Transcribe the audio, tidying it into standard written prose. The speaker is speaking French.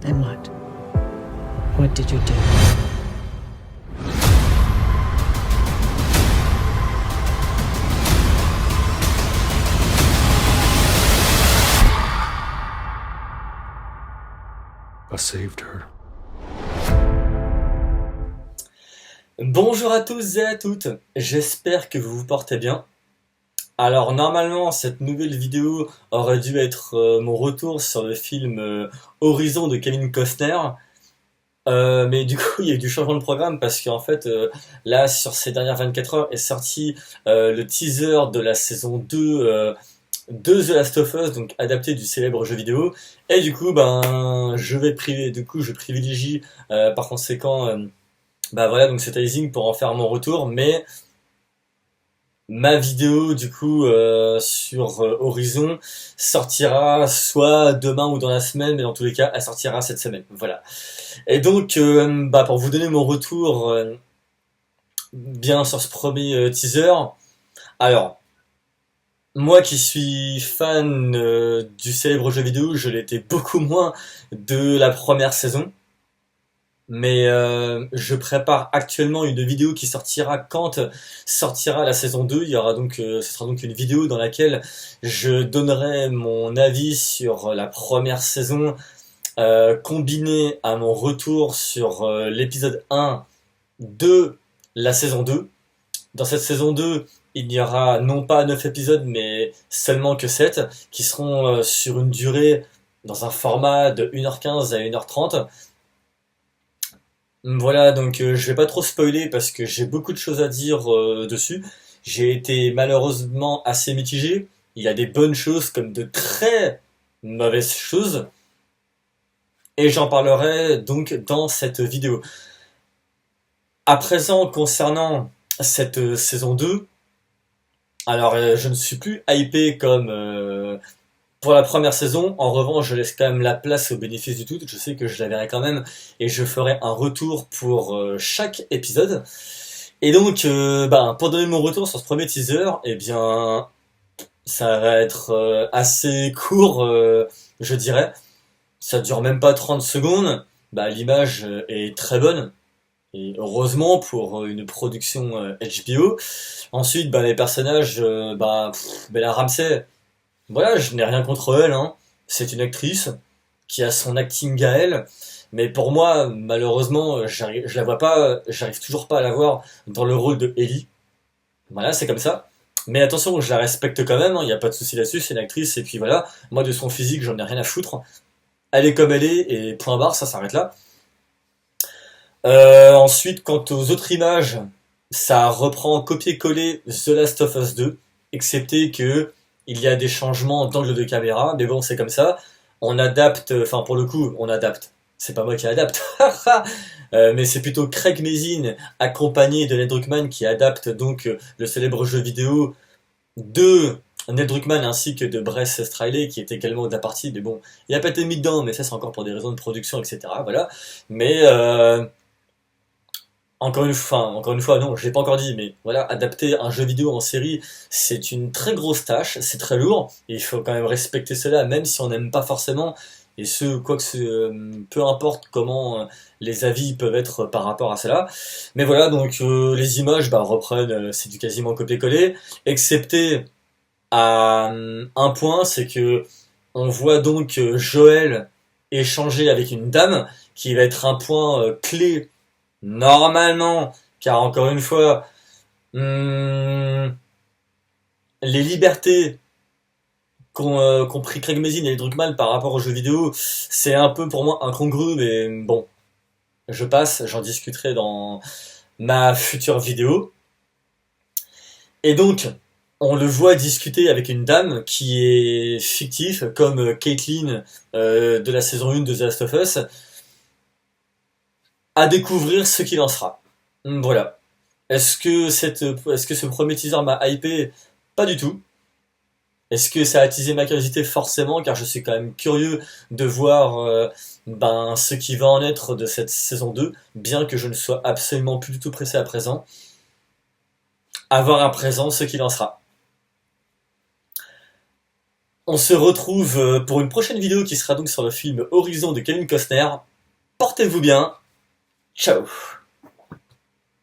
Then what? What did you do? I saved her. Bonjour à tous et à toutes, j'espère que vous vous portez bien. Alors normalement cette nouvelle vidéo aurait dû être mon retour sur le film Horizon de Kevin Costner. Mais du coup il y a eu du changement de programme parce qu'en fait là sur ces dernières 24 heures est sorti le teaser de la saison 2 de The Last of Us, donc adapté du célèbre jeu vidéo. Et du coup je privilégie par conséquent bah voilà, donc c'est teasing pour en faire mon retour, mais ma vidéo du coup sur Horizon sortira soit demain ou dans la semaine, mais dans tous les cas elle sortira cette semaine. Voilà. Et donc bah pour vous donner mon retour bien sur ce premier teaser. Alors moi qui suis fan du célèbre jeu vidéo, je l'étais beaucoup moins de la première saison. Mais je prépare actuellement une vidéo qui sortira quand sortira la saison 2. Il y aura donc, ce sera donc une vidéo dans laquelle je donnerai mon avis sur la première saison, combiné à mon retour sur l'épisode 1 de la saison 2. Dans cette saison 2, il n'y aura non pas 9 épisodes, mais seulement que 7, qui seront sur une durée, dans un format de 1h15 à 1h30. Voilà, donc je vais pas trop spoiler parce que j'ai beaucoup de choses à dire dessus. J'ai été malheureusement assez mitigé. Il y a des bonnes choses comme de très mauvaises choses. Et j'en parlerai donc dans cette vidéo. À présent, concernant cette saison 2, alors je ne suis plus hypé comme pour la première saison. En revanche, je laisse quand même la place au bénéfice du doute. Je sais que je la verrai quand même et je ferai un retour pour chaque épisode. Et donc, pour donner mon retour sur ce premier teaser, eh bien, ça va être assez court, je dirais. Ça dure même pas 30 secondes. Bah, l'image est très bonne. Et heureusement pour une production HBO. Ensuite, bah, les personnages, Bella Ramsey. Voilà, je n'ai rien contre elle, hein. C'est une actrice qui a son acting à elle, mais pour moi, malheureusement, je la vois pas, j'arrive toujours pas à la voir dans le rôle de Ellie. Voilà, c'est comme ça. Mais attention, je la respecte quand même, il n'y a pas de souci là-dessus, c'est une actrice, et puis voilà, moi de son physique, j'en ai rien à foutre. Elle est comme elle est, et point barre, ça s'arrête là. Ensuite, quant aux autres images, ça reprend copier-coller The Last of Us 2, excepté que il y a des changements d'angle de caméra, mais bon, c'est comme ça. On adapte, enfin pour le coup, on adapte. C'est pas moi qui adapte, mais c'est plutôt Craig Mazin accompagné de Neil Druckmann qui adapte donc le célèbre jeu vidéo de Neil Druckmann ainsi que de Bryce Straley qui est également de la partie. Mais bon, il a pas été mis dedans, mais ça c'est encore pour des raisons de production, etc. Voilà. Mais encore une fois, non, je l'ai pas encore dit, mais voilà, adapter un jeu vidéo en série, c'est une très grosse tâche, c'est très lourd, et il faut quand même respecter cela, même si on n'aime pas forcément, et peu importe comment les avis peuvent être par rapport à cela. Mais voilà, donc les images reprennent, c'est du quasiment copier-coller, excepté à un point, c'est que on voit donc Joël échanger avec une dame, qui va être un point clé normalement, car encore une fois, les libertés qu'ont pris Craig Mazin et Druckmann par rapport aux jeux vidéo, c'est un peu pour moi incongru, mais bon, je passe, j'en discuterai dans ma future vidéo. Et donc, on le voit discuter avec une dame qui est fictive, comme Caitlyn de la saison 1 de The Last of Us, à découvrir ce qu'il en sera. Voilà. Est-ce que ce premier teaser m'a hypé? Pas du tout. Est-ce que ça a attisé ma curiosité? Forcément, car je suis quand même curieux de voir ce qui va en être de cette saison 2, bien que je ne sois absolument plus du tout pressé à présent. À voir à présent ce qu'il en sera. On se retrouve pour une prochaine vidéo qui sera donc sur le film Horizon de Kevin Costner. Portez-vous bien. Ciao.